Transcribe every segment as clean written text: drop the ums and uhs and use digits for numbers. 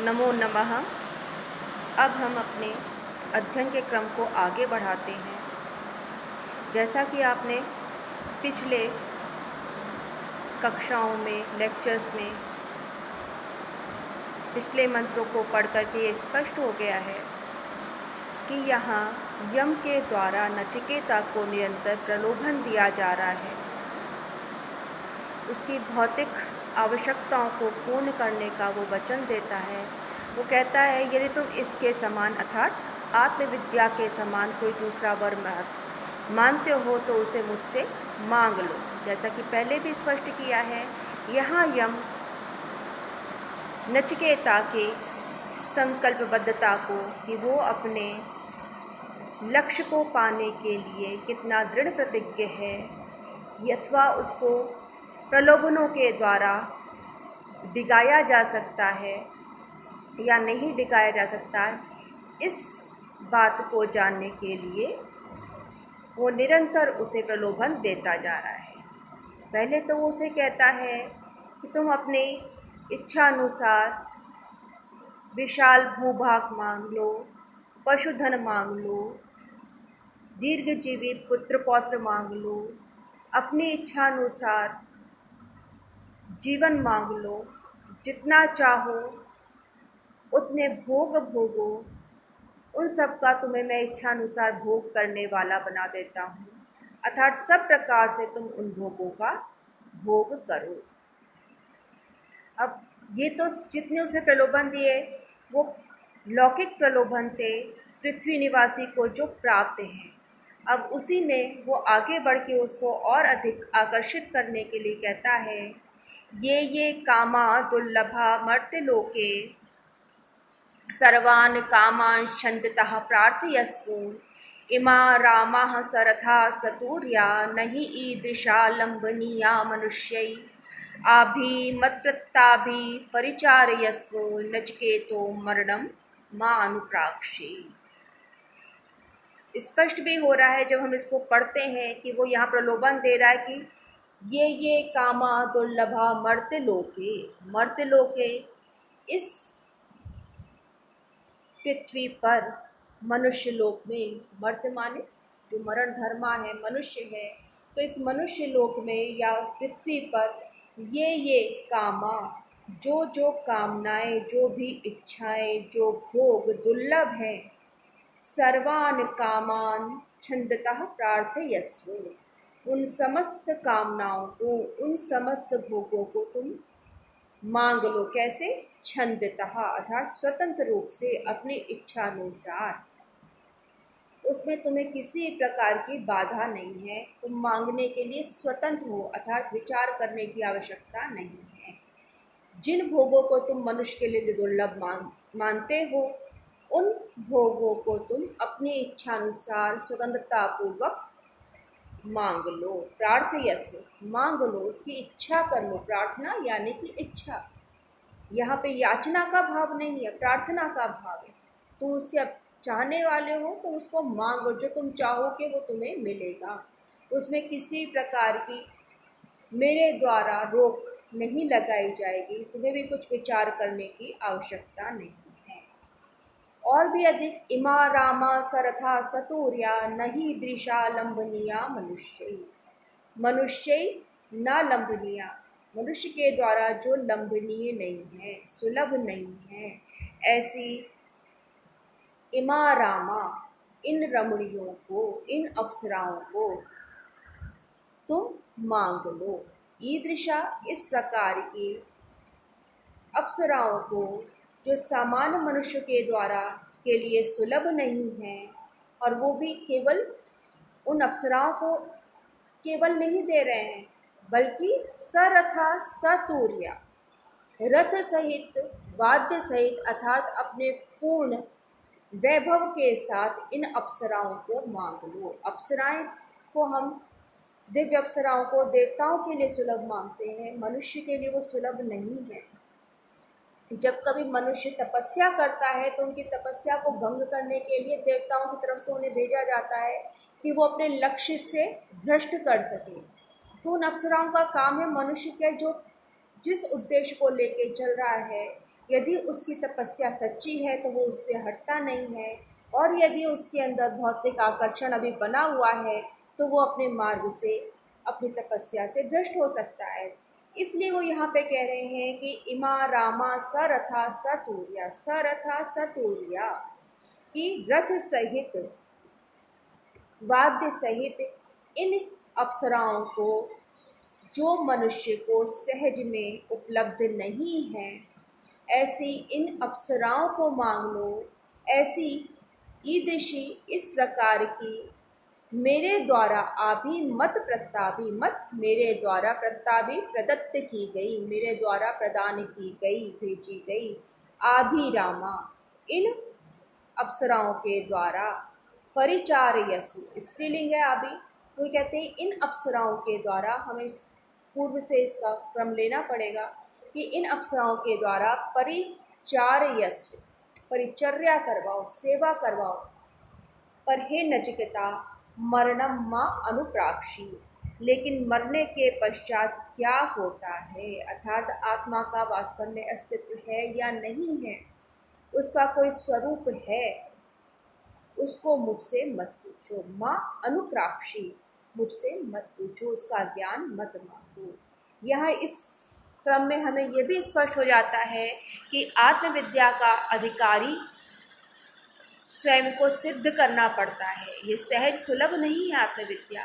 नमो नमः। अब हम अपने अध्ययन के क्रम को आगे बढ़ाते हैं। जैसा कि आपने पिछले कक्षाओं में, लेक्चर्स में पिछले मंत्रों को पढ़ कर के ये स्पष्ट हो गया है कि यहाँ यम के द्वारा नचिकेता को निरंतर प्रलोभन दिया जा रहा है। उसकी भौतिक आवश्यकताओं को पूर्ण करने का वो वचन देता है। वो कहता है यदि तुम इसके समान अर्थात आत्मविद्या के समान कोई दूसरा वर मानते हो तो उसे मुझसे मांग लो। जैसा कि पहले भी स्पष्ट किया है, यहाँ यम नचिकेता के संकल्पबद्धता को कि वो अपने लक्ष्य को पाने के लिए कितना दृढ़ प्रतिज्ञ है अथवा उसको प्रलोभनों के द्वारा डिगाया जा सकता है या नहीं डिगाया जा सकता है, इस बात को जानने के लिए वो निरंतर उसे प्रलोभन देता जा रहा है। पहले तो वो उसे कहता है कि तुम अपने इच्छा अनुसार विशाल भूभाग मांग लो, पशुधन मांग लो, दीर्घजीवी पुत्र पौत्र मांग लो, अपनी इच्छा अनुसार जीवन मांग लो, जितना चाहो उतने भोग भोगो, उन सब का तुम्हें मैं इच्छा अनुसार भोग करने वाला बना देता हूँ। अर्थात सब प्रकार से तुम उन भोगों का भोग करो। अब ये तो जितने उसे प्रलोभन दिए वो लौकिक प्रलोभन थे, पृथ्वी निवासी को जो प्राप्त हैं। अब उसी में वो आगे बढ़ के उसको और अधिक आकर्षित करने के लिए कहता है, ये कामा दुर्लभा मर्त्यलोके सर्वान् कामान् छन्दतः प्रार्थयस्व इमा रामाः सरथा सतूर्या नहि ईदृशा लम्बनीया मनुष्यै आभिमत्प्रत्ताभि परिचारयस्व नचिकेतो मरणं मा अनुप्राक्षे। स्पष्ट भी हो रहा है जब हम इसको पढ़ते हैं कि वो यहाँ प्रलोभन दे रहा है कि ये कामा दुर्लभा मर्त्यलोके इस पृथ्वी पर मनुष्य लोक में, मर्त्य माने जो मरण धर्मा है, मनुष्य है, तो इस मनुष्य लोक में या उस पृथ्वी पर ये कामा जो कामनाएं, जो भी इच्छाएं, जो भोग दुर्लभ हैं, सर्वान् कामान् छन्दतः प्रार्थयस्व, उन समस्त कामनाओं को, उन समस्त भोगों को तुम मांग लो। कैसे? छन्दतः अर्थात स्वतंत्र रूप से, अपनी इच्छा अनुसार। उसमें तुम्हें किसी प्रकार की बाधा नहीं है, तुम मांगने के लिए स्वतंत्र हो, अर्थात विचार करने की आवश्यकता नहीं है। जिन भोगों को तुम मनुष्य के लिए दुर्लभ मानते हो, उन भोगों को तुम अपनी इच्छा अनुसार स्वतंत्रता पूर्वक मांग लो। प्रार्थयस्व मांग लो, उसकी इच्छा कर लो। प्रार्थना यानी कि इच्छा, यहाँ पे याचना का भाव नहीं है, प्रार्थना का भाव है। तुम उसके चाहने वाले हो तो उसको मांगो, जो तुम चाहोगे वो तुम्हें मिलेगा। उसमें किसी प्रकार की मेरे द्वारा रोक नहीं लगाई जाएगी, तुम्हें भी कुछ विचार करने की आवश्यकता नहीं है। और भी अधिक, इमा रामा सरथा सतूर्या नहि दृशा लंबनीया मनुष्य न लंबनीया, मनुष्य के द्वारा जो लंबनीय नहीं है, सुलभ नहीं है, ऐसी इमा रामा, इन रमणियों को, इन अप्सराओं को तुम मांग लो। ईदृशा इस प्रकार की अप्सराओं को जो सामान्य मनुष्य के द्वारा के लिए सुलभ नहीं है, और वो भी केवल उन अप्सराओं को केवल नहीं दे रहे हैं, बल्कि सरथा सतूर्या, रथ सहित, वाद्य सहित, अर्थात अपने पूर्ण वैभव के साथ इन अप्सराओं को मांग लो। अप्सराएं को हम, दिव्य अप्सराओं को देवताओं के लिए सुलभ मानते हैं, मनुष्य के लिए वो सुलभ नहीं है। जब कभी मनुष्य तपस्या करता है तो उनकी तपस्या को भंग करने के लिए देवताओं की तरफ से उन्हें भेजा जाता है कि वो अपने लक्ष्य से भ्रष्ट कर सके। तो उन अप्सराओं का काम है मनुष्य के जो जिस उद्देश्य को लेके चल रहा है यदि उसकी तपस्या सच्ची है तो वो उससे हटता नहीं है, और यदि उसके अंदर भौतिक आकर्षण अभी बना हुआ है तो वो अपने मार्ग से, अपनी तपस्या से भ्रष्ट हो सकता है। इसलिए वो यहाँ पे कह रहे हैं कि इमा रामा सरथा सतूर्या, सरथा सतूर्या, कि रथ सहित, वाद्य सहित इन अप्सराओं को, जो मनुष्य को सहज में उपलब्ध नहीं है, ऐसी इन अप्सराओं को मांग लो। ऐसी ईदृशी, इस प्रकार की मेरे द्वारा मत प्रत्ताभि, मत मेरे द्वारा प्रत्ताभि प्रदत्त की गई, मेरे द्वारा प्रदान की गई, भेजी गई आभिरामा, इन अप्सराओं के द्वारा परिचारयसु, स्त्रीलिंग है अभी, वो कहते हैं इन अप्सराओं के द्वारा, हमें पूर्व से इसका क्रम लेना पड़ेगा कि इन अप्सराओं के द्वारा परिचारयसु, परिचर्या करवाओ, सेवा करवाओ। पर हे नचिकेता, मरणम माँ अनुप्राक्षी, लेकिन मरने के पश्चात क्या होता है, अर्थात आत्मा का वास्तव में अस्तित्व है या नहीं है, उसका कोई स्वरूप है, उसको मुझसे मत पूछो। माँ अनुप्राक्षी, मुझसे मत पूछो, उसका ज्ञान मत मांगो। यहाँ इस क्रम में हमें ये भी स्पष्ट हो जाता है कि आत्मविद्या का अधिकारी स्वयं को सिद्ध करना पड़ता है। ये सहज सुलभ नहीं है आत्मविद्या,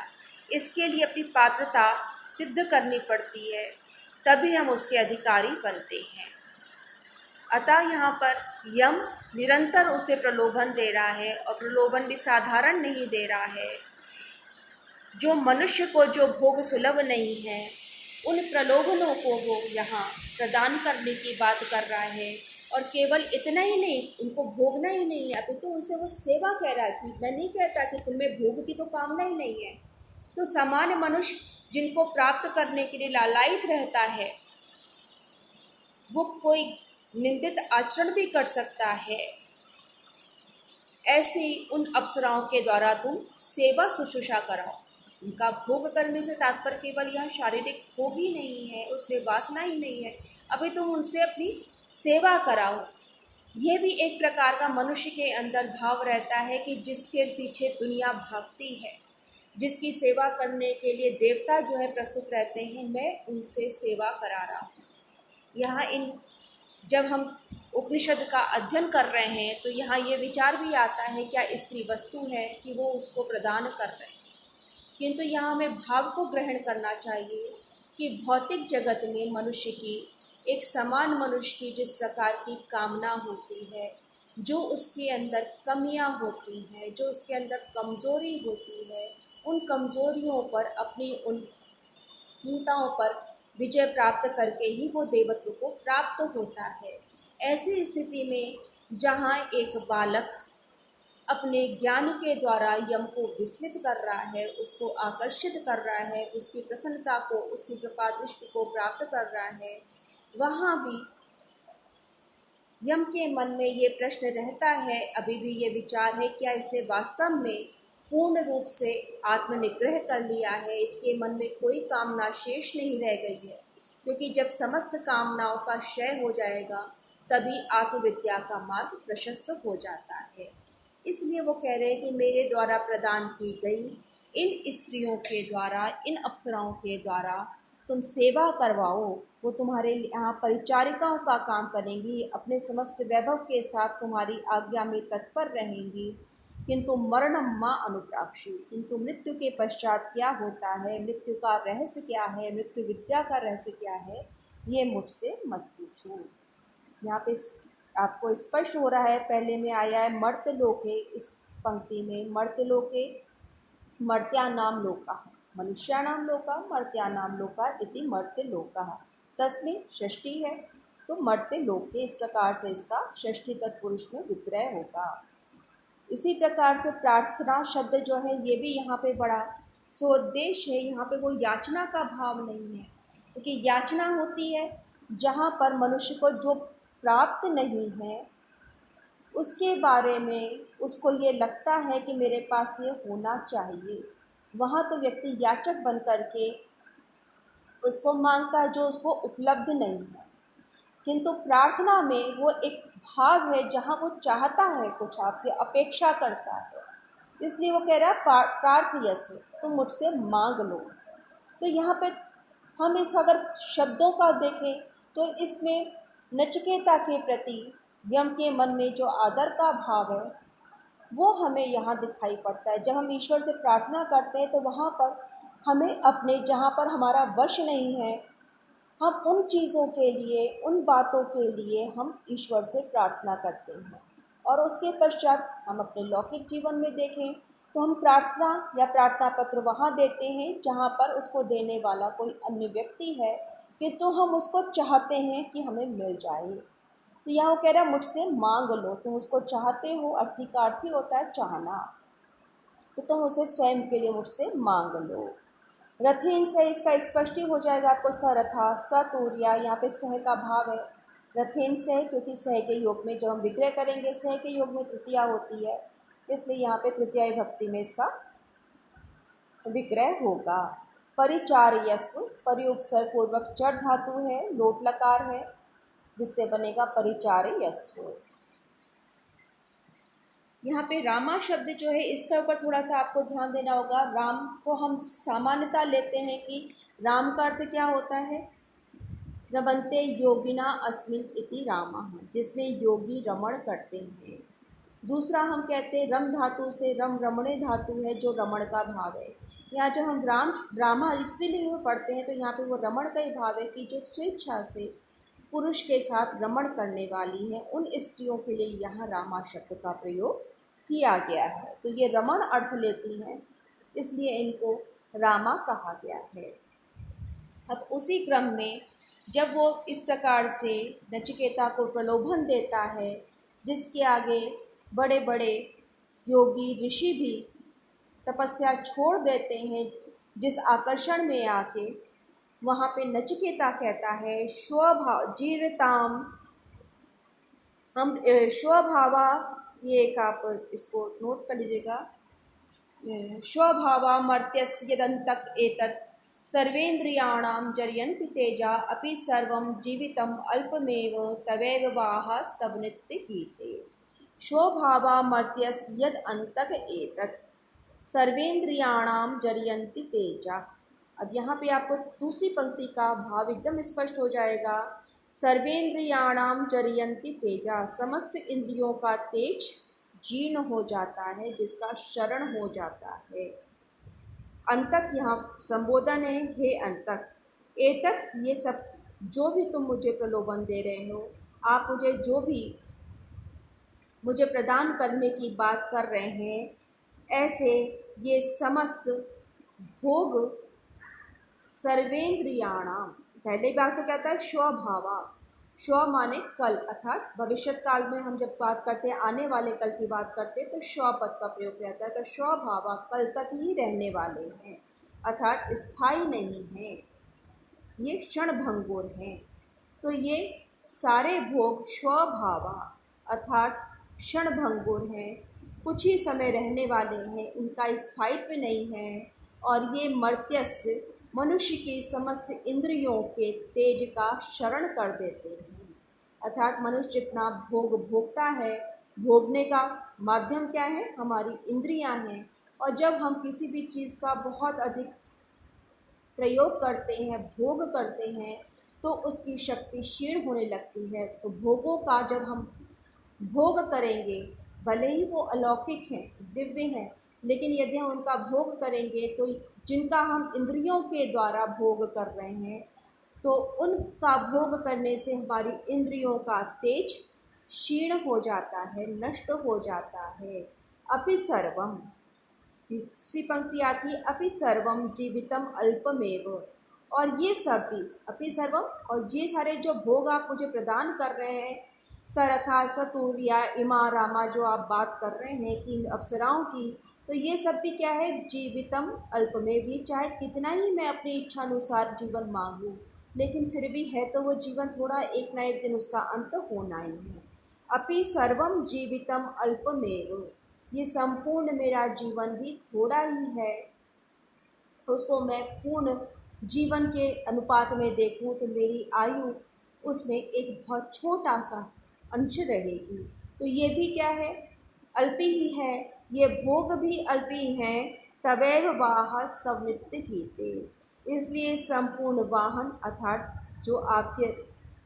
इसके लिए अपनी पात्रता सिद्ध करनी पड़ती है, तभी हम उसके अधिकारी बनते हैं। अतः यहाँ पर यम निरंतर उसे प्रलोभन दे रहा है, और प्रलोभन भी साधारण नहीं दे रहा है। जो मनुष्य को जो भोग सुलभ नहीं है, उन प्रलोभनों को वो यहाँ प्रदान करने की बात कर रहा है। और केवल इतना ही नहीं, उनको भोगना ही नहीं है, अभी तो उनसे वो सेवा कह रहा है कि मैं नहीं कहता कि तुम्हें भोग की तो कामना ही नहीं है। तो सामान्य मनुष्य जिनको प्राप्त करने के लिए लालायित रहता है, वो कोई निंदित आचरण भी कर सकता है। ऐसे उन अप्सराओं के द्वारा तुम सेवा शुश्रूषा कराओ। उनका भोग करने से तात्पर्य केवल यह शारीरिक भोग ही नहीं है, उसमें वासना ही नहीं है, अभी तुम उनसे अपनी सेवा कराओ। यह भी एक प्रकार का मनुष्य के अंदर भाव रहता है कि जिसके पीछे दुनिया भागती है, जिसकी सेवा करने के लिए देवता जो है प्रस्तुत रहते हैं, मैं उनसे सेवा करा रहा हूँ। यहाँ इन जब हम उपनिषद का अध्ययन कर रहे हैं तो यहाँ ये विचार भी आता है क्या स्त्री वस्तु है कि वो उसको प्रदान कर रहे हैं, किंतु यहाँ हमें भाव को ग्रहण करना चाहिए कि भौतिक जगत में मनुष्य की, एक समान मनुष्य की जिस प्रकार की कामना होती है, जो उसके अंदर कमियां होती हैं, जो उसके अंदर कमज़ोरी होती है, उन कमज़ोरियों पर, अपनी उन हीनताओं पर विजय प्राप्त करके ही वो देवत्व को प्राप्त होता है। ऐसी स्थिति में जहाँ एक बालक अपने ज्ञान के द्वारा यम को विस्मित कर रहा है, उसको आकर्षित कर रहा है, उसकी प्रसन्नता को, उसकी कृपा दृष्टि को प्राप्त कर रहा है, वहाँ भी यम के मन में ये प्रश्न रहता है, अभी भी ये विचार है क्या इसने वास्तव में पूर्ण रूप से आत्मनिग्रह कर लिया है, इसके मन में कोई कामना शेष नहीं रह गई है, क्योंकि जब समस्त कामनाओं का क्षय हो जाएगा तभी आत्मविद्या का मार्ग प्रशस्त हो जाता है। इसलिए वो कह रहे हैं कि मेरे द्वारा प्रदान की गई इन स्त्रियों के द्वारा, इन अप्सराओं के द्वारा तुम सेवा करवाओ। वो तुम्हारे यहाँ परिचारिकाओं का काम करेंगी, अपने समस्त वैभव के साथ तुम्हारी आज्ञा में तत्पर रहेंगी। किंतु मरणम माँ अनुप्राक्षी, किंतु मृत्यु के पश्चात क्या होता है, मृत्यु का रहस्य क्या है, मृत्यु विद्या का रहस्य क्या है, ये मुझसे मत पूछो। यहाँ पे आपको स्पष्ट हो रहा है, पहले में आया है मर्त्यलोके, इस पंक्ति में मर्त्यलोके मर्त्यानां लोकाः, मनुष्याणां लोका मर्त्यानां लोका इति मर्त्यलोकाः, तस्मिन् षष्ठी है तो मर्त्यलोके, इस प्रकार से इसका षष्ठी तत्पुरुष में विग्रह होगा। इसी प्रकार से प्रार्थना शब्द जो है ये भी यहाँ पे बड़ा सोद्देश्य है। यहाँ पे वो याचना का भाव नहीं है, क्योंकि याचना होती है जहाँ पर मनुष्य को जो प्राप्त नहीं है उसके बारे में उसको ये लगता है कि मेरे पास ये होना चाहिए, वहाँ तो व्यक्ति याचक बन कर के उसको मांगता है जो उसको उपलब्ध नहीं है। किंतु प्रार्थना में वो एक भाव है जहाँ वो चाहता है कुछ आपसे, अपेक्षा करता है। इसलिए वो कह रहा है प्रार्थयस्व, तुम मुझसे मांग लो। तो यहाँ पे हम इस अगर शब्दों का देखें तो इसमें नचिकेता के प्रति यम के मन में जो आदर का भाव है वो हमें यहाँ दिखाई पड़ता है। जब हम ईश्वर से प्रार्थना करते हैं तो वहाँ पर हमें अपने, जहाँ पर हमारा वश नहीं है, हम उन चीज़ों के लिए, उन बातों के लिए हम ईश्वर से प्रार्थना करते हैं। और उसके पश्चात हम अपने लौकिक जीवन में देखें तो हम प्रार्थना या प्रार्थना पत्र वहाँ देते हैं जहाँ पर उसको देने वाला कोई अन्य व्यक्ति है, किंतु हम उसको चाहते हैं कि हमें मिल जाए। तो यहाँ वो कह रहा है मुझसे मांग लो, तुम उसको चाहते हो, अर्थी का अर्थ ही होता है चाहना, तो तुम उसे स्वयं के लिए मुझसे मांग लो। रथेन से इसका स्पष्ट ही हो जाएगा आपको, सरथा सतूर्या, यहाँ पे सह का भाव है। रथेन से, क्योंकि सह के योग में जब हम विग्रह करेंगे, सह के योग में तृतीया होती है, इसलिए यहाँ पे तृतीया विभक्ति में इसका विग्रह होगा। परिचार्यस्व, परि उपसर्ग पूर्वक चढ़ धातु है, लोट लकार है, जिससे बनेगा परिचार्यस्व। यहाँ पे रामा शब्द जो है इसके ऊपर थोड़ा सा आपको ध्यान देना होगा। राम को हम सामान्यता लेते हैं कि राम का अर्थ क्या होता है, रमन्ते योगिना अस्मिन इति रामः, जिसमें योगी रमण करते हैं। दूसरा हम कहते हैं रम धातु से, रम रमणे धातु है जो रमण का भाव है। यहाँ जब हम रामा इसलिए पढ़ते हैं तो यहाँ पे वो रमण का ही भाव है कि जो स्वेच्छा से पुरुष के साथ रमण करने वाली हैं, उन स्त्रियों के लिए यहाँ रामा शब्द का प्रयोग किया गया है। तो ये रमण अर्थ लेती हैं, इसलिए इनको रामा कहा गया है। अब उसी क्रम में जब वो इस प्रकार से नचिकेता को प्रलोभन देता है, जिसके आगे बड़े बड़े योगी ऋषि भी तपस्या छोड़ देते हैं, जिस आकर्षण में आके वहाँ पे नचिकेता कहता है स्वभाव जीरताम, हम स्वभावा, ये एक आप इसको नोट कर लीजिएगा, स्वभावा मर्त्यस्य यदन्तक एतत् सर्वेन्द्रियाणां जरयन्ति तेजा अपि सर्वं जीवितम् अल्पमेव तवैव वाहास्तव नित्य गीते। स्वभावा मर्त्यस्य यद अंतक एतत् सर्वेन्द्रियाणां जरयन्ति तेजा। अब यहाँ पे आपको दूसरी पंक्ति का भाव एकदम स्पष्ट हो जाएगा। सर्वेन्द्रियाणां जरयन्ति तेजा, समस्त इंद्रियों का तेज जीर्ण हो जाता है, जिसका शरण हो जाता है। अंतक यहाँ संबोधन है, हे अंतक। एतत्, ये सब जो भी तुम मुझे प्रलोभन दे रहे हो, आप मुझे जो भी मुझे प्रदान करने की बात कर रहे हैं, ऐसे ये समस्त भोग सर्वेन्द्रियाणाम, पहले बात तो कहता है स्वभावा, स्व माने कल, अर्थात भविष्यत काल में हम जब बात करते हैं, आने वाले कल की बात करते हैं तो स्व पद का प्रयोग रहता है। तो स्वभावा कल तक ही रहने वाले हैं, अर्थात स्थायी नहीं हैं, ये क्षण भंगुर हैं। तो ये सारे भोग स्वभावा अर्थात क्षण भंगुर हैं, कुछ ही समय रहने वाले हैं, इनका स्थायित्व नहीं है। और ये मर्त्यस्य, मनुष्य की समस्त इंद्रियों के तेज का शरण कर देते हैं। अर्थात मनुष्य जितना भोग भोगता है, भोगने का माध्यम क्या है, हमारी इंद्रियां हैं। और जब हम किसी भी चीज़ का बहुत अधिक प्रयोग करते हैं, भोग करते हैं, तो उसकी शक्ति क्षीण होने लगती है। तो भोगों का जब हम भोग करेंगे, भले ही वो अलौकिक हैं, दिव्य हैं, लेकिन यदि हम उनका भोग करेंगे तो जिनका हम इंद्रियों के द्वारा भोग कर रहे हैं, तो उनका भोग करने से हमारी इंद्रियों का तेज क्षीण हो जाता है, नष्ट हो जाता है। अपि सर्वम, तीसरी पंक्ति आती है, अपि सर्वम जीवितम अल्पमेव। और ये सब भी अपि सर्वम, और ये सारे जो भोग आप मुझे प्रदान कर रहे हैं, सरथा सतूर्या इमा रामा, जो आप बात कर रहे हैं कि अप्सराओं की, तो ये सब भी क्या है, जीवितम अल्पमेव। भी चाहे कितना ही मैं अपनी इच्छा अनुसार जीवन मांगूँ, लेकिन फिर भी है तो वो जीवन थोड़ा, एक ना एक दिन उसका अंत होना ही है। अपि सर्वम जीवितम अल्पमेव, ये संपूर्ण मेरा जीवन भी थोड़ा ही है, उसको मैं पूर्ण जीवन के अनुपात में देखूं तो मेरी आयु उसमें एक बहुत छोटा सा अंश रहेगी। तो ये भी क्या है, अल्पी ही है, ये भोग भी अल्पी हैं। तवैव वाहस्तव नित्य गीते, इसलिए संपूर्ण वाहन अर्थात जो आपके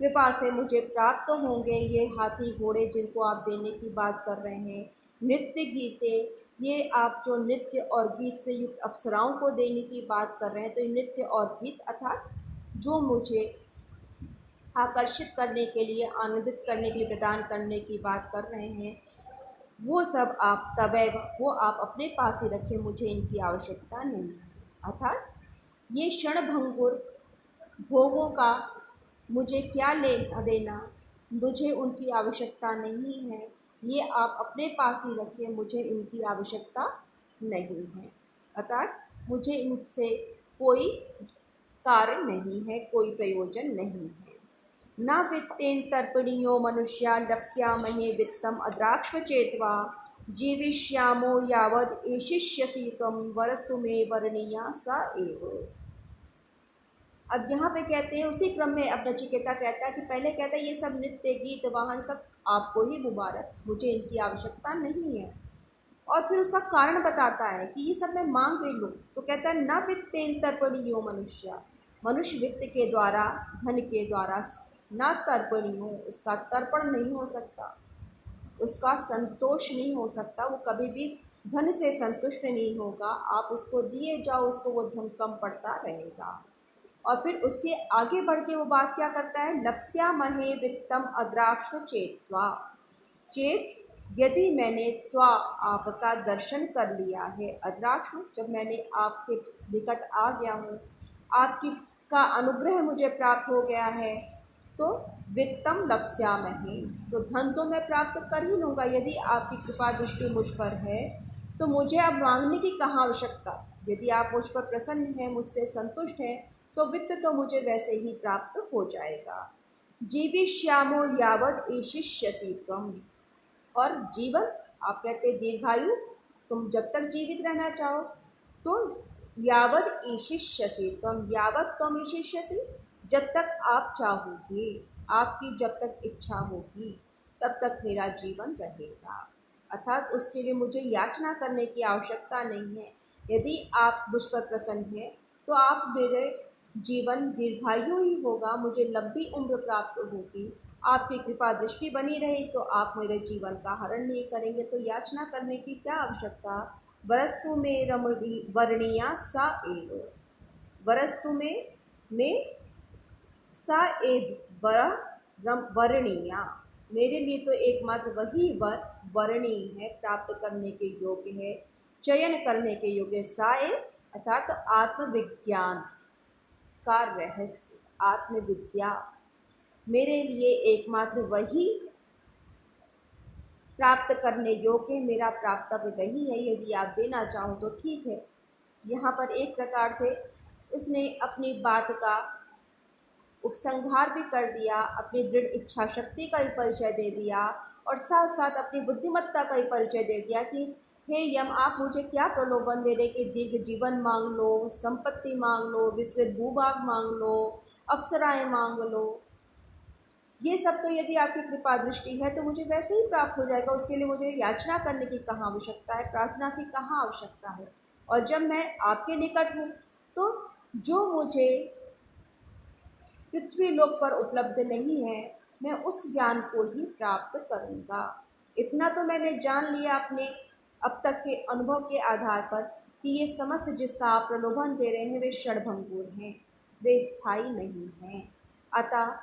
कृपा से मुझे प्राप्त होंगे, ये हाथी घोड़े जिनको आप देने की बात कर रहे हैं, नृत्य गीते, ये आप जो नृत्य और गीत से युक्त अप्सराओं को देने की बात कर रहे हैं, तो ये नृत्य और गीत अर्थात जो मुझे आकर्षित करने के लिए, आनंदित करने के लिए, प्रदान करने की बात कर रहे हैं, वो सब आप तवैव, वो आप अपने पास ही रखें, मुझे इनकी आवश्यकता नहीं है। अर्थात ये क्षणभंगुर भोगों का मुझे क्या लेना देना, मुझे उनकी आवश्यकता नहीं है, ये आप अपने पास ही रखें, मुझे इनकी आवश्यकता नहीं है। अर्थात मुझे इनसे कोई कार्य नहीं है, कोई प्रयोजन नहीं है। न वित्तेन तर्पणीयो मनुष्या लप्स्यामहे वित्तम अद्राक्ष्म चेत्वा जीविष्यामो यावद एशिष्यसि त्वं वरस्तु मे वरणीया स एव। अब यहाँ पे कहते हैं, उसी क्रम में अब नचिकेता कहता है कि पहले कहता है ये सब नृत्य गीत वाहन सब आपको ही मुबारक, मुझे इनकी आवश्यकता नहीं है। और फिर उसका कारण बताता है कि ये सब मैं मांग भी लूँ, तो कहता है न वित्तेन तर्पणीयो मनुष्य, मनुष्य वित्त के द्वारा, धन के द्वारा न तर्पणीयो, उसका तर्पण नहीं हो सकता, उसका संतोष नहीं हो सकता, वो कभी भी धन से संतुष्ट नहीं होगा। आप उसको दिए जाओ, उसको वो धन कम पड़ता रहेगा। और फिर उसके आगे बढ़ के वो बात क्या करता है, लप्स्या महे वित्तम अद्राक्ष्म चेत्वा, चेत यदि मैंने त्वा आपका दर्शन कर लिया है, अद्राक्ष्म जब मैंने आपके निकट आ गया हूँ, आपकी का अनुग्रह मुझे प्राप्त हो गया है, तो वित्तम लप्स्यामहे, तो धन तो मैं प्राप्त कर ही लूँगा। यदि आपकी कृपा दृष्टि मुझ पर है तो मुझे अब मांगने की कहाँ आवश्यकता। यदि आप मुझ पर प्रसन्न हैं, मुझसे संतुष्ट हैं, तो वित्त तो मुझे वैसे ही प्राप्त हो जाएगा। जीविष्यामो यावद एशिष्यसि त्वं, और जीवन आप कहते दीर्घायु, तुम जब तक जीवित रहना चाहो, तो यावद एशिष्यसि त्वं, यावद त्वं एशिष्यसि, जब तक आप चाहोगे, आपकी जब तक इच्छा होगी तब तक मेरा जीवन रहेगा। अर्थात उसके लिए मुझे याचना करने की आवश्यकता नहीं है। यदि आप मुझ पर प्रसन्न हैं तो आप मेरे जीवन दीर्घायु ही होगा, मुझे लंबी उम्र प्राप्त होगी। आपकी कृपा दृष्टि बनी रही तो आप मेरे जीवन का हरण नहीं करेंगे, तो याचना करने की क्या आवश्यकता। वरस्तु में रमणी वर्णीया सा एव, वरस्तु में सा एव वर्णीया, मेरे लिए तो एकमात्र वही वर वर्णीय है, प्राप्त करने के योग्य है, चयन करने के योग्य। सा एव अर्थात आत्मविज्ञान का रहस्य, आत्मविद्या, मेरे लिए एकमात्र वही प्राप्त करने योग्य है, मेरा प्राप्तव्य वही है। यदि आप देना चाहो तो ठीक है। यहाँ पर एक प्रकार से उसने अपनी बात का उपसंहार भी कर दिया, अपनी दृढ़ इच्छा शक्ति का भी परिचय दे दिया, और साथ साथ अपनी बुद्धिमत्ता का भी परिचय दे दिया कि हे यम, आप मुझे क्या प्रलोभन दे रहे कि दीर्घ जीवन मांग लो, संपत्ति मांग लो, विस्तृत भूभाग मांग लो, अप्सराएं मांग लो, ये सब तो यदि आपकी कृपा दृष्टि है तो मुझे वैसे ही प्राप्त हो जाएगा। उसके लिए मुझे याचना करने की कहाँ आवश्यकता है, प्रार्थना की कहाँ आवश्यकता है। और जब मैं आपके निकट हूँ तो जो मुझे पृथ्वी लोक पर उपलब्ध नहीं है, मैं उस ज्ञान को ही प्राप्त करूँगा। इतना तो मैंने जान लिया अपने अब तक के अनुभव के आधार पर कि ये समस्त जिसका आप प्रलोभन दे रहे हैं वे क्षणभंगुर हैं, वे स्थायी नहीं हैं। अतः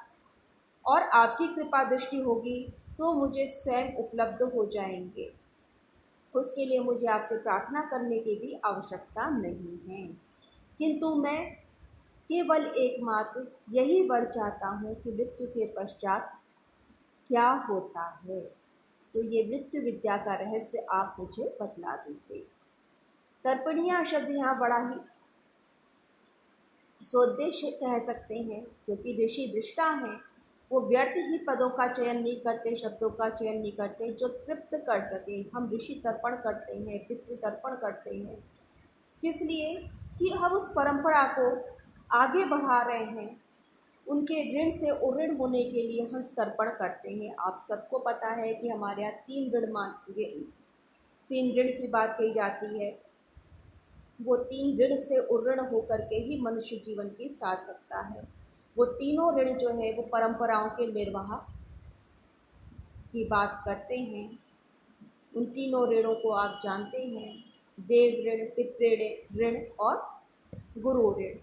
और आपकी कृपा दृष्टि होगी तो मुझे स्वयं उपलब्ध हो जाएंगे, उसके लिए मुझे आपसे प्रार्थना करने की भी आवश्यकता नहीं है। किंतु मैं केवल एकमात्र यही वर चाहता हूँ कि मृत्यु के पश्चात क्या होता है, तो ये मृत्यु विद्या का रहस्य आप मुझे बतला दीजिए। तर्पणीय शब्द यहाँ बड़ा ही सोद्देश्य कह सकते हैं, क्योंकि ऋषि दृष्टा हैं, वो व्यर्थ ही पदों का चयन नहीं करते, शब्दों का चयन नहीं करते जो तृप्त कर सके। हम ऋषि तर्पण करते हैं, पितृ तर्पण करते हैं, किस लिए कि हम उस परंपरा को आगे बढ़ा रहे हैं, उनके ऋण से उऋण होने के लिए हम तर्पण करते हैं। आप सबको पता है कि हमारे यहाँ तीन ऋण की बात कही जाती है। वो तीन ऋण से उऋण होकर के ही मनुष्य जीवन की सार्थकता है। वो तीनों ऋण जो है वो परंपराओं के निर्वाह की बात करते हैं। उन तीनों ऋणों को आप जानते हैं, देव ऋण, पितृ ऋण और गुरु ऋण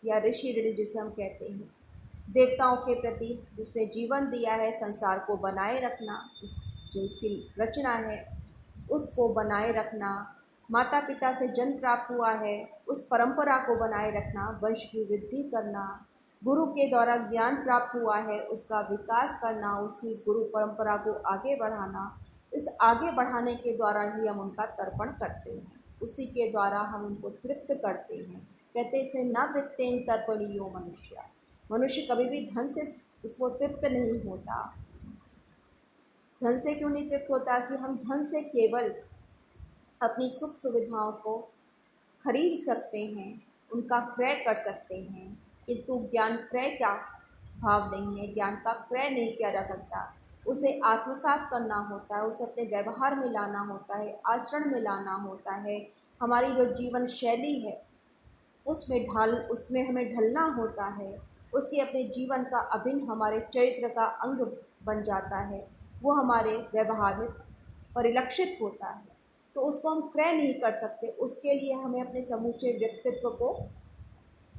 या ऋषि ऋण जिसे हम कहते हैं। देवताओं के प्रति उसने जीवन दिया है, संसार को बनाए रखना, जो उसकी रचना है उसको बनाए रखना, माता पिता से जन्म प्राप्त हुआ है उस परंपरा को बनाए रखना, वंश की वृद्धि करना, गुरु के द्वारा ज्ञान प्राप्त हुआ है उसका विकास करना, उसकी इस गुरु परंपरा को आगे बढ़ाना। इस आगे बढ़ाने के द्वारा ही हम उनका तर्पण करते हैं, उसी के द्वारा हम उनको तृप्त करते हैं। कहते हैं इसमें न वित्तेन तर्पणीयो मनुष्य, मनुष्य कभी भी धन से उसको तृप्त नहीं होता। धन से क्यों नहीं तृप्त होता? कि हम धन से केवल अपनी सुख सुविधाओं को खरीद सकते हैं, उनका क्रय कर सकते हैं, किंतु ज्ञान क्रय का भाव नहीं है। ज्ञान का क्रय नहीं किया जा सकता, उसे आत्मसात करना होता है, उसे अपने व्यवहार में लाना होता है, आचरण में लाना होता है। हमारी जो जीवन शैली है उसमें हमें ढलना होता है, उसके अपने जीवन का अभिन्न हमारे चरित्र का अंग बन जाता है, वो हमारे व्यवहार में परिलक्षित होता है। तो उसको हम क्रय नहीं कर सकते, उसके लिए हमें अपने समूचे व्यक्तित्व को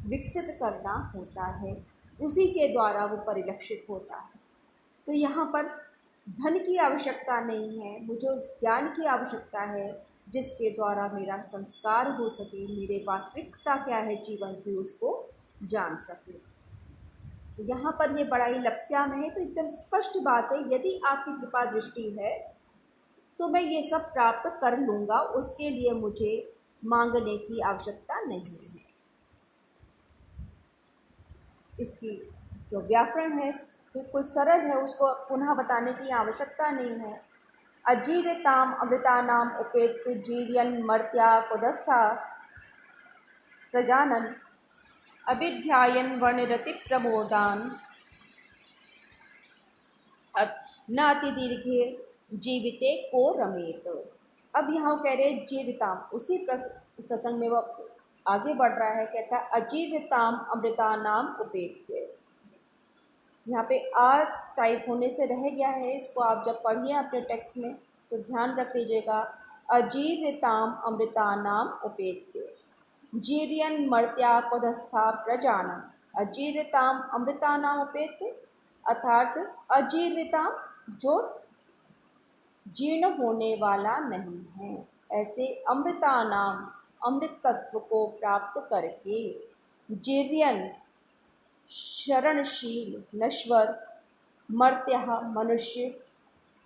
विकसित करना होता है, उसी के द्वारा वो परिलक्षित होता है। तो यहाँ पर धन की आवश्यकता नहीं है, मुझे उस ज्ञान की आवश्यकता है जिसके द्वारा मेरा संस्कार हो सके, मेरे वास्तविकता क्या है जीवन की उसको जान सकूँ। यहाँ पर ये बड़ा ही लपस्याम है, तो एकदम स्पष्ट बात है, यदि आपकी कृपा दृष्टि है तो मैं ये सब प्राप्त कर लूँगा, उसके लिए मुझे मांगने की आवश्यकता नहीं है। इसकी जो व्याकरण है बिल्कुल सरल है, उसको पुनः बताने की आवश्यकता नहीं है। अजीर्यताम अमृतानाम उपेत जीर्यन मर्त्या कुदस्था प्रजानन अभिध्यायन वर्णरति प्रमोदान न अति दीर्घे जीविते को रमेत। अब यहाँ कह रहे जीविताम, उसी प्रसंग में वो आगे बढ़ रहा है, कहता है अजीविताम अमृतानाम उपेत्य। यहाँ पे आ टाइप होने से रह गया है, इसको आप जब पढ़िए अपने टेक्स्ट में तो ध्यान रख लीजिएगा। अजीर्यताम अमृतानाम उपेत्य जीर्यन मर्त्या पदस्था प्रजानन। अजीर्यताम अमृतानाम उपेत्य अर्थात अजीर्यताम जो जीर्ण होने वाला नहीं है, ऐसे अमृतानाम अमृत तत्व को प्राप्त करके, जीर्यन शरणशील नश्वर, मर्त्य मनुष्य,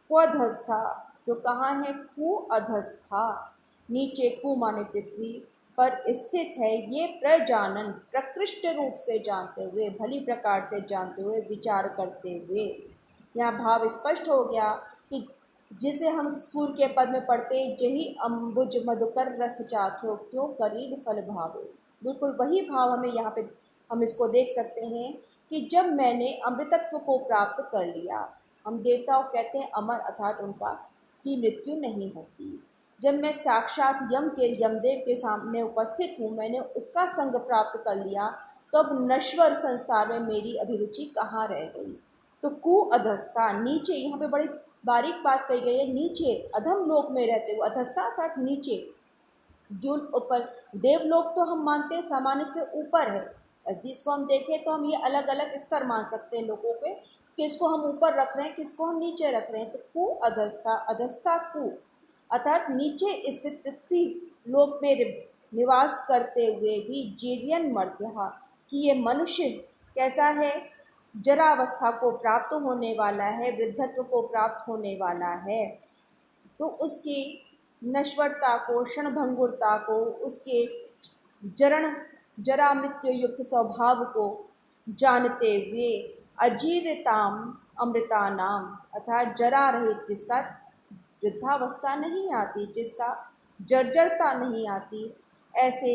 क्वधस्था जो कहाँ है, कु अधस्था नीचे, कु माने पृथ्वी पर स्थित है, ये प्रजानन प्रकृष्ट रूप से जानते हुए, भली प्रकार से जानते हुए, विचार करते हुए। यहाँ भाव स्पष्ट हो गया कि जिसे हम सूर्य के पद में पढ़ते, जही अम्बुज मधुकर रस चाथो क्यों करील फल भावे। बिल्कुल वही भाव हमें यहाँ पे हम इसको देख सकते हैं कि जब मैंने अमृतत्व को प्राप्त कर लिया, हम देवताओं कहते हैं अमर अर्थात उनका की मृत्यु नहीं होती। जब मैं साक्षात यमदेव के सामने उपस्थित हूँ, मैंने उसका संग प्राप्त कर लिया, तो अब नश्वर संसार में मेरी अभिरुचि कहाँ रह गई। तो कु अधस्था नीचे, यहाँ पे बड़ी बारीक बात कही गई है, नीचे अधम लोक में रहते हुए, अधस्था अर्थात नीचे, जो ऊपर देवलोक तो हम मानते हैं सामान्य से ऊपर है, जिसको हम देखें तो हम ये अलग अलग स्तर मान सकते हैं लोगों के, किसको हम ऊपर रख रहे हैं, किसको हम नीचे रख रहे हैं। तो कु अधस्था, अधस्था कु अर्थात नीचे स्थित पृथ्वी लोक में निवास करते हुए भी जीर्यन मर्त्य कि ये मनुष्य कैसा है, जरावस्था को प्राप्त होने वाला है, वृद्धत्व को प्राप्त होने वाला है। तो उसकी नश्वरता को, क्षणभंगुरता को, उसके जरा मृत्यु युक्त स्वभाव को जानते हुए अजीर्यताम अमृतानाम अर्थात जरा रहित, जिसका वृद्धावस्था नहीं आती, जिसका जर्जरता नहीं आती, ऐसे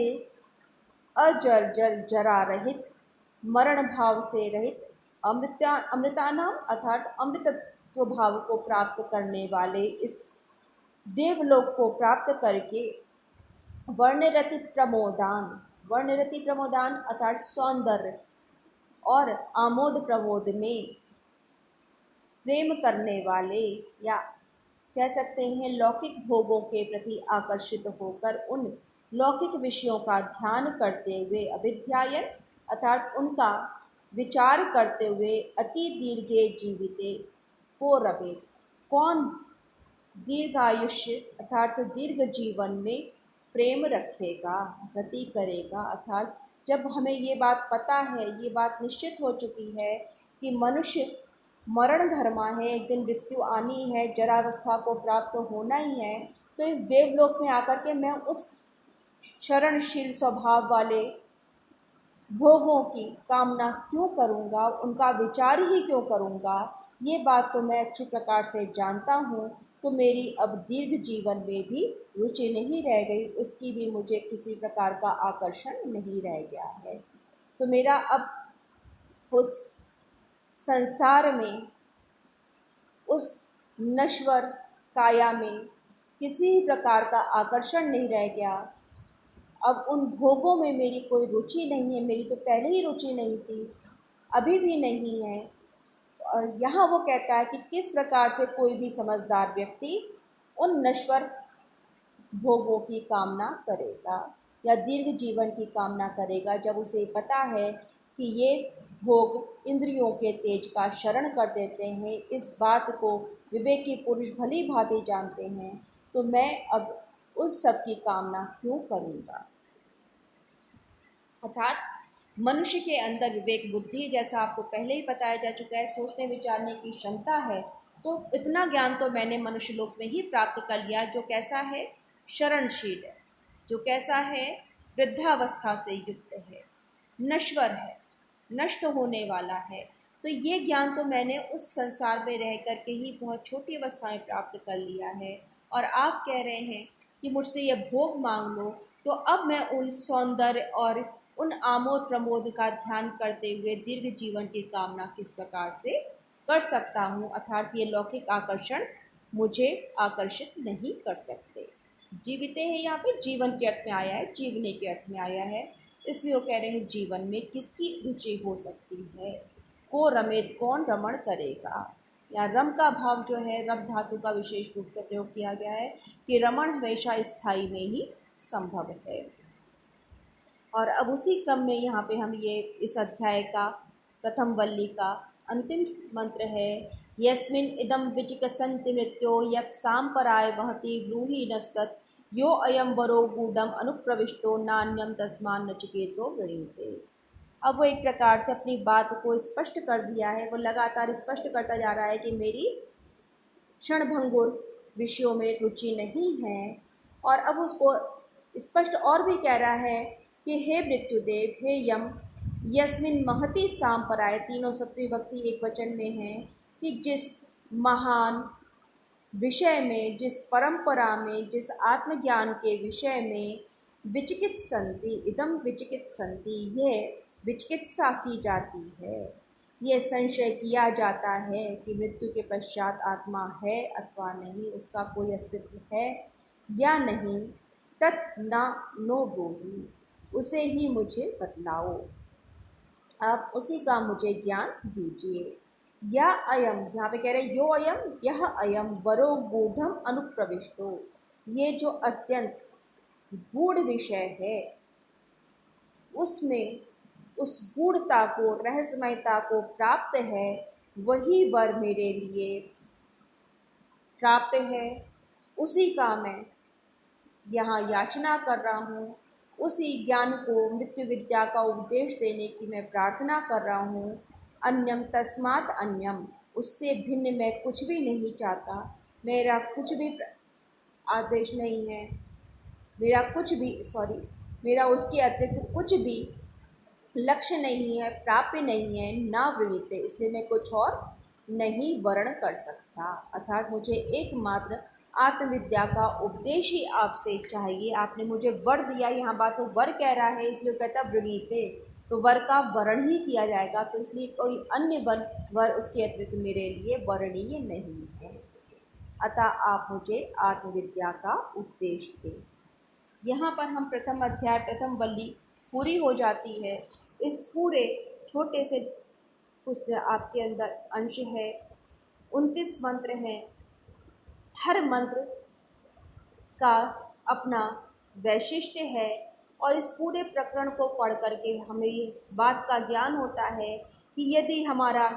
अजर्जर जरा रहित मरण भाव से रहित अमृतानाम अर्थात अमृतत्व भाव को प्राप्त करने वाले इस देवलोक को प्राप्त करके वर्णरति प्रमोदान अर्थात सौंदर्य और आमोद प्रमोद में प्रेम करने वाले, या कह सकते हैं लौकिक भोगों के प्रति आकर्षित होकर उन लौकिक विषयों का ध्यान करते हुए अभिध्यायन अर्थात उनका विचार करते हुए अति दीर्घे जीविते को रवेत, कौन दीर्घायुष्य अर्थात दीर्घ जीवन में प्रेम रखेगा, रति करेगा। अर्थात जब हमें ये बात पता है, ये बात निश्चित हो चुकी है कि मनुष्य मरण धर्मा है, एक दिन मृत्यु आनी है, जरावस्था को प्राप्त होना ही है, तो इस देवलोक में आकर के मैं उस शरणशील स्वभाव वाले भोगों की कामना क्यों करूँगा, उनका विचार ही क्यों करूँगा। ये बात तो मैं अच्छी प्रकार से जानता हूँ, तो मेरी अब दीर्घ जीवन में भी रुचि नहीं रह गई, उसकी भी मुझे किसी प्रकार का आकर्षण नहीं रह गया है। तो मेरा अब उस संसार में, उस नश्वर काया में किसी प्रकार का आकर्षण नहीं रह गया। अब उन भोगों में मेरी कोई रुचि नहीं है, मेरी तो पहले ही रुचि नहीं थी, अभी भी नहीं है। और यहाँ वो कहता है कि किस प्रकार से कोई भी समझदार व्यक्ति उन नश्वर भोगों की कामना करेगा या दीर्घ जीवन की कामना करेगा, जब उसे पता है कि ये भोग इंद्रियों के तेज का शरण कर देते हैं। इस बात को विवेकी पुरुष भली भांति जानते हैं, तो मैं अब उस सब की कामना क्यों करूँगा। अर्थात मनुष्य के अंदर विवेक बुद्धि, जैसा आपको पहले ही बताया जा चुका है, सोचने विचारने की क्षमता है। तो इतना ज्ञान तो मैंने मनुष्य लोक में ही प्राप्त कर लिया, जो कैसा है, शरणशील है, जो कैसा है, वृद्धावस्था से युक्त है, नश्वर है, नष्ट होने वाला है। तो ये ज्ञान तो मैंने उस संसार में रह कर के ही बहुत छोटी अवस्था में प्राप्त कर लिया है। और आप कह रहे हैं कि मुझसे ये भोग मांग लो, तो अब मैं उन सौंदर्य और उन आमोद प्रमोद का ध्यान करते हुए दीर्घ जीवन की कामना किस प्रकार से कर सकता हूँ। अर्थात ये लौकिक आकर्षण मुझे आकर्षित नहीं कर सकते। जीविते हैं यहाँ पे जीवन के अर्थ में आया है, जीवने के अर्थ में आया है, इसलिए वो कह रहे हैं जीवन में किसकी रुचि हो सकती है। को रमेत, कौन रमण करेगा। या रम का भाव जो है, रम धातु का विशेष रूप से प्रयोग किया गया है कि रमण हमेशा स्थायी में ही संभव है। और अब उसी क्रम में यहाँ पे हम ये इस अध्याय का प्रथम वल्ली का अंतिम मंत्र है, यस्मिन् इदं विचिकसन्ति मृत्यो यत् सांपराय वहति ब्रूहि नस्तत् यो अयं वरो गूढ़म् अनुप्रविष्टो नान्यम तस्मान् नचिकेतो वृणीते। अब वो एक प्रकार से अपनी बात को स्पष्ट कर दिया है, वो लगातार स्पष्ट करता जा रहा है कि मेरी क्षणभंगुर विषयों में रुचि नहीं है। और अब उसको स्पष्ट और भी कह रहा है कि हे मृत्युदेव, हे यम, यस्मिन महति सांपराय, तीनों सप्तमी विभक्ति एक वचन में है, कि जिस महान विषय में, जिस परंपरा में, जिस आत्मज्ञान के विषय में विचिकित संति, इदम विचिकित संति, यह विचिकित्सा की जाती है, ये संशय किया जाता है कि मृत्यु के पश्चात आत्मा है अथवा नहीं, उसका कोई अस्तित्व है या नहीं, तत् न नो ब्रूहि, उसे ही मुझे बतलाओ, आप उसी का मुझे ज्ञान दीजिए। या अयम, यहाँ पे कह रहे यो अयम, यह अयम वरो गूढ़म अनुप्रविष्टो, ये जो अत्यंत गूढ़ विषय है, उसमें उस गूढ़ता को, रहस्यमयता को प्राप्त है, वही वर मेरे लिए प्राप्त है, उसी का मैं यहाँ याचना कर रहा हूँ, उसी ज्ञान को, मृत्यु विद्या का उपदेश देने की मैं प्रार्थना कर रहा हूँ। अन्यम तस्मात् अन्यम, उससे भिन्न मैं कुछ भी नहीं चाहता, मेरा कुछ भी आदेश नहीं है, मेरा उसके अतिरिक्त कुछ भी लक्ष्य नहीं है, प्राप्य नहीं है, ना वृणीते, इसलिए मैं कुछ और नहीं वर्ण कर सकता। अर्थात मुझे एकमात्र आत्मविद्या का उपदेश ही आपसे चाहिए, आपने मुझे वर दिया, यहाँ बात वो वर कह रहा है, इसलिए कहता वृणीते, तो वर का वर्ण ही किया जाएगा, तो इसलिए कोई अन्य वर उसके अतिरिक्त मेरे लिए वर्णीय नहीं है। अतः आप मुझे आत्मविद्या का उपदेश दें। यहाँ पर हम प्रथम अध्याय प्रथम वल्ली पूरी हो जाती है। इस पूरे छोटे से आपके अंदर अंश है, 29 मंत्र हैं। हर मंत्र का अपना वैशिष्ट्य है और इस पूरे प्रकरण को पढ़ करके हमें इस बात का ज्ञान होता है कि यदि हमारा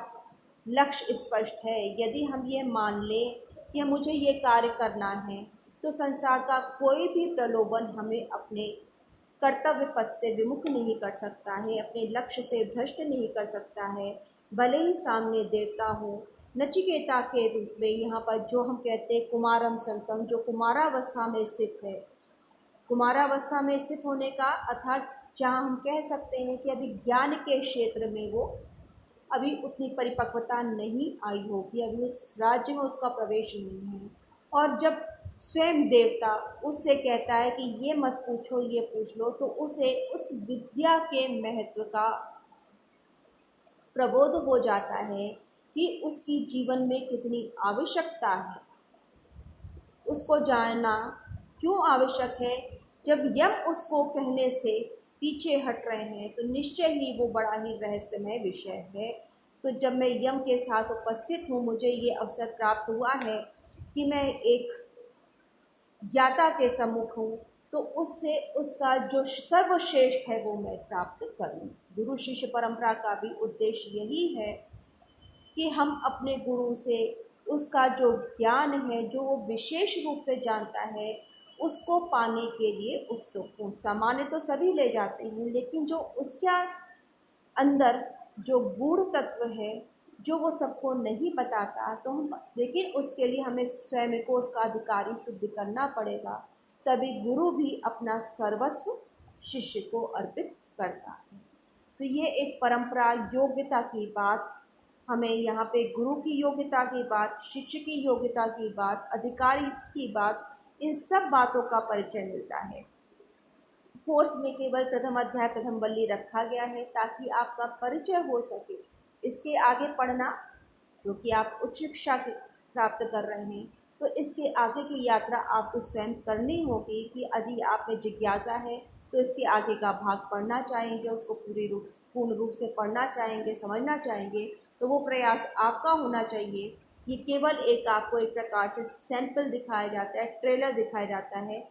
लक्ष्य स्पष्ट है, यदि हम ये मान लें कि मुझे ये कार्य करना है, तो संसार का कोई भी प्रलोभन हमें अपने कर्तव्य पथ से विमुख नहीं कर सकता है, अपने लक्ष्य से भ्रष्ट नहीं कर सकता है। भले ही सामने देवता हो, नचिकेता के रूप में यहाँ पर जो हम कहते हैं कुमारम संतम, जो कुमारावस्था में स्थित है, कुमारावस्था में स्थित होने का अर्थात जहाँ हम कह सकते हैं कि अभी ज्ञान के क्षेत्र में वो अभी उतनी परिपक्वता नहीं आई होगी, अभी उस राज्य में उसका प्रवेश नहीं है। और जब स्वयं देवता उससे कहता है कि ये मत पूछो, ये पूछ लो, तो उसे उस विद्या के महत्व का प्रबोध हो जाता है कि उसकी जीवन में कितनी आवश्यकता है, उसको जानना क्यों आवश्यक है। जब यम उसको कहने से पीछे हट रहे हैं तो निश्चय ही वो बड़ा ही रहस्यमय विषय है। तो जब मैं यम के साथ उपस्थित हूँ, मुझे ये अवसर प्राप्त हुआ है कि मैं एक ज्ञाता के सम्मुख हूँ, तो उससे उसका जो सर्वश्रेष्ठ है वो मैं प्राप्त करूँ। गुरु शिष्य परंपरा का भी उद्देश्य यही है कि हम अपने गुरु से उसका जो ज्ञान है, जो वो विशेष रूप से जानता है, उसको पाने के लिए उत्सुक हूँ। सामान्य तो सभी ले जाते हैं, लेकिन जो उसके अंदर जो गूढ़ तत्व है, जो वो सबको नहीं बताता, तो हम लेकिन उसके लिए हमें स्वयं को उसका अधिकारी सिद्ध करना पड़ेगा। तभी गुरु भी अपना सर्वस्व शिष्य को अर्पित करता है। तो ये एक परंपरा, योग्यता की बात, हमें यहाँ पे गुरु की योग्यता की बात, शिष्य की योग्यता की बात, अधिकारी की बात, इन सब बातों का परिचय मिलता है। कोर्स में केवल प्रथम अध्याय प्रथम वल्ली रखा गया है ताकि आपका परिचय हो सके। इसके आगे पढ़ना, क्योंकि आप उच्च शिक्षा प्राप्त कर रहे हैं, तो इसके आगे की यात्रा आपको स्वयं करनी होगी कि यदि आप में जिज्ञासा है तो इसके आगे का भाग पढ़ना चाहेंगे, उसको पूर्ण रूप से पढ़ना चाहेंगे, समझना चाहेंगे, तो वो प्रयास आपका होना चाहिए। ये केवल एक आपको एक प्रकार से सैंपल दिखाया जाता है, ट्रेलर दिखाया जाता है।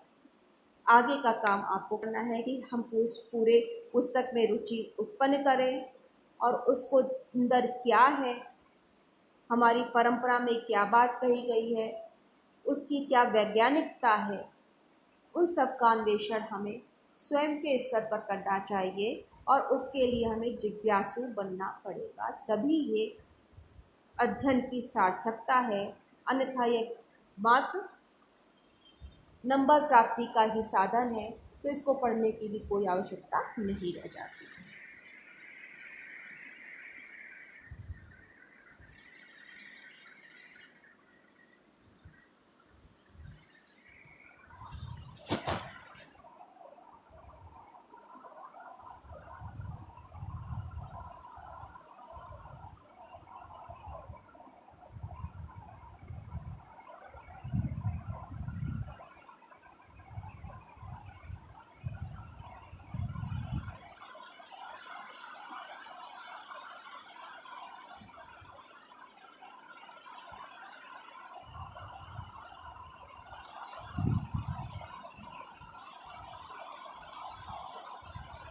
आगे का काम आपको करना है कि हम पूरे पुस्तक में रुचि उत्पन्न करें और उसको अंदर क्या है, हमारी परंपरा में क्या बात कही गई है, उसकी क्या वैज्ञानिकता है, उन सब का अन्वेषण हमें स्वयं के स्तर पर करना चाहिए और उसके लिए हमें जिज्ञासु बनना पड़ेगा। तभी ये अध्ययन की सार्थकता है, अन्यथा ये मात्र नंबर प्राप्ति का ही साधन है, तो इसको पढ़ने की भी कोई आवश्यकता नहीं रह जाती।